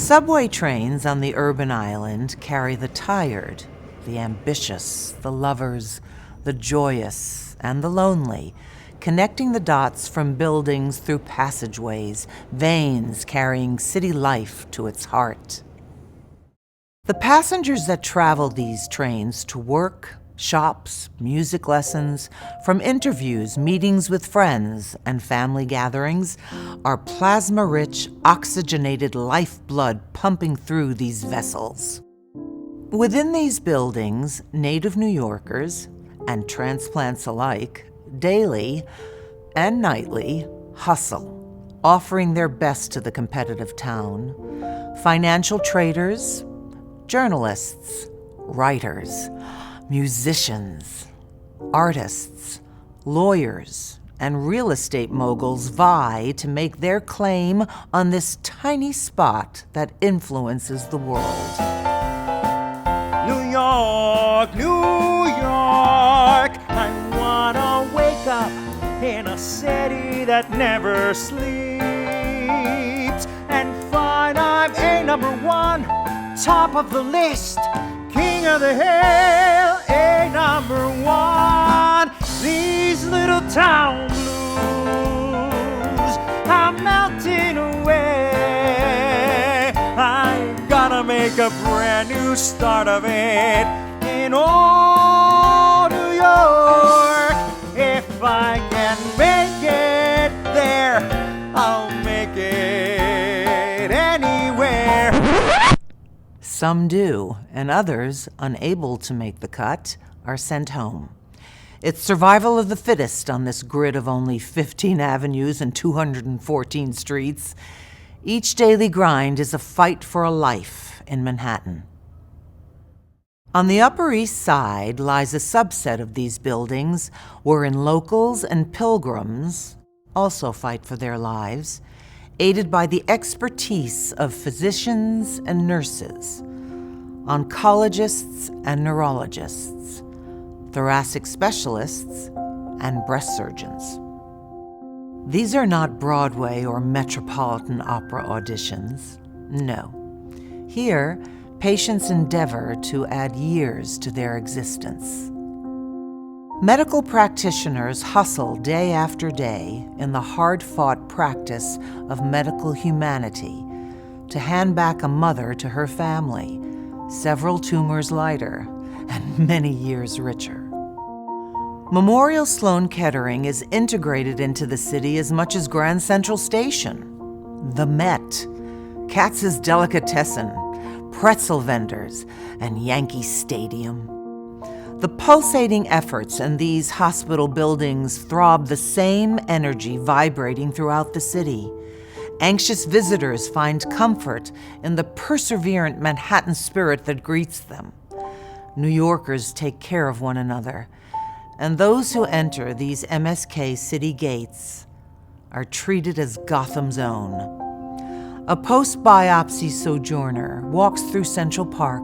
Subway trains on the urban island carry the tired, the ambitious, the lovers, the joyous, and the lonely, connecting the dots from buildings through passageways, veins carrying city life to its heart. The passengers that travel these trains to work, shops, music lessons, from interviews, meetings with friends, and family gatherings are plasma-rich, oxygenated lifeblood pumping through these vessels. Within these buildings, native New Yorkers, and transplants alike, daily and nightly hustle, offering their best to the competitive town. Financial traders, journalists, writers, musicians, artists, lawyers, and real estate moguls vie to make their claim on this tiny spot that influences the world. New York, New York, I wanna wake up in a city that never sleeps and find I'm a number one, top of the list, king of the hill, a number one. These little town blues are melting away. I gotta make a brand new start of it in old New York. If I can make it there, I'll make it anywhere. Some do, and others, unable to make the cut, are sent home. It's survival of the fittest on this grid of only 15 avenues and 214 streets. Each daily grind is a fight for a life in Manhattan. On the Upper East Side lies a subset of these buildings wherein locals and pilgrims also fight for their lives, aided by the expertise of physicians and nurses, oncologists and neurologists, thoracic specialists, and breast surgeons. These are not Broadway or Metropolitan Opera auditions. No. Here, patients endeavor to add years to their existence. Medical practitioners hustle day after day in the hard-fought practice of medical humanity to hand back a mother to her family, several tumors lighter and many years richer. Memorial Sloan Kettering is integrated into the city as much as Grand Central Station, the Met, Katz's Delicatessen, pretzel vendors, and Yankee Stadium. The pulsating efforts in these hospital buildings throb the same energy vibrating throughout the city. Anxious visitors find comfort in the perseverant Manhattan spirit that greets them. New Yorkers take care of one another, and those who enter these MSK city gates are treated as Gotham's own. A post-biopsy sojourner walks through Central Park,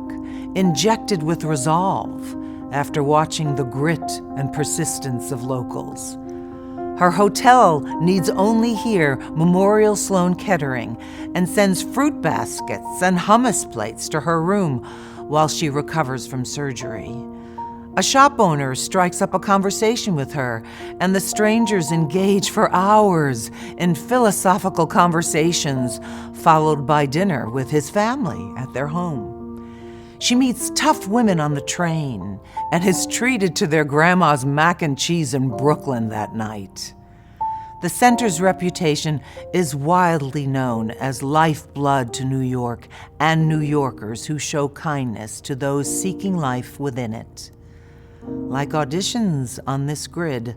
injected with resolve after watching the grit and persistence of locals. Her hotel needs only hear Memorial Sloan Kettering and sends fruit baskets and hummus plates to her room while she recovers from surgery. A shop owner strikes up a conversation with her, and the strangers engage for hours in philosophical conversations, followed by dinner with his family at their home. She meets tough women on the train and is treated to their grandma's mac and cheese in Brooklyn that night. The center's reputation is widely known as lifeblood to New York and New Yorkers who show kindness to those seeking life within it. Like auditions on this grid,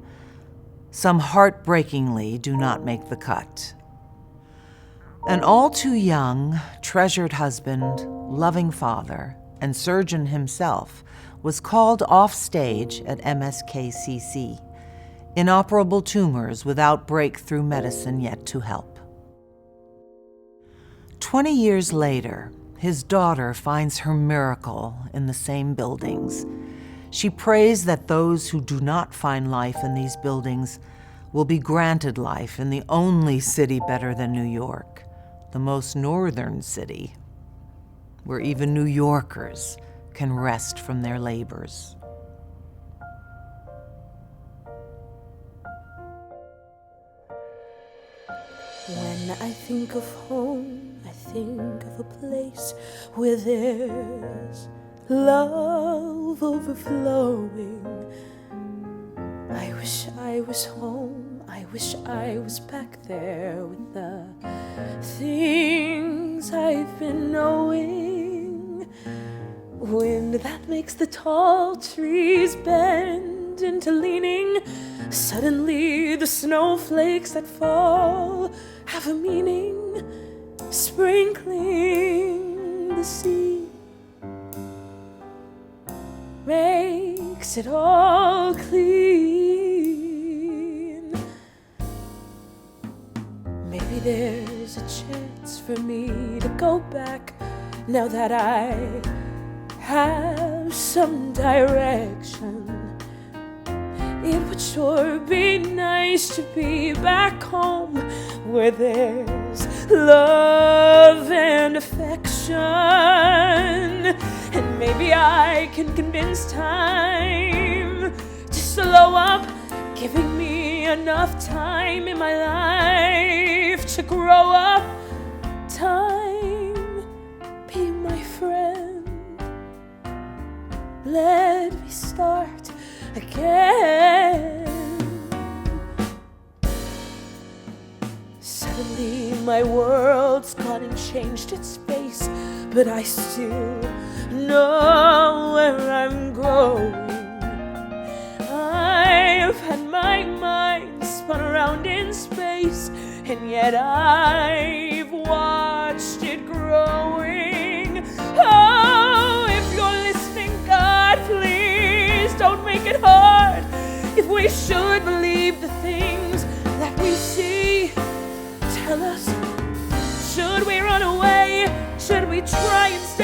some heartbreakingly do not make the cut. An all too young, treasured husband, loving father, and surgeon himself was called off stage at MSKCC, inoperable tumors without breakthrough medicine yet to help. 20 years later, his daughter finds her miracle in the same buildings. She prays that those who do not find life in these buildings will be granted life in the only city better than New York, the most northern city where even New Yorkers can rest from their labors. When I think of home, I think of a place where there's love overflowing. I wish I was home, I wish I was back there with the things I've been knowing. Wind that makes the tall trees bend into leaning. Suddenly the snowflakes that fall have a meaning, sprinkling the sea makes it all clean. Maybe there's a chance for me to go back now that I have some direction. It would sure be nice to be back home where there's love and affection. And maybe I can convince time to slow up, giving me enough time in my life to grow up. Time, be my friend. Let me start again. Suddenly my world's gone and changed its face, but I still know where I'm going. I've had my mind spun around in space, and yet I've watched it growing. Oh, if you're listening, God, please don't make it hard. If we should believe the things that we see, tell us, should we run away? Should we try and stay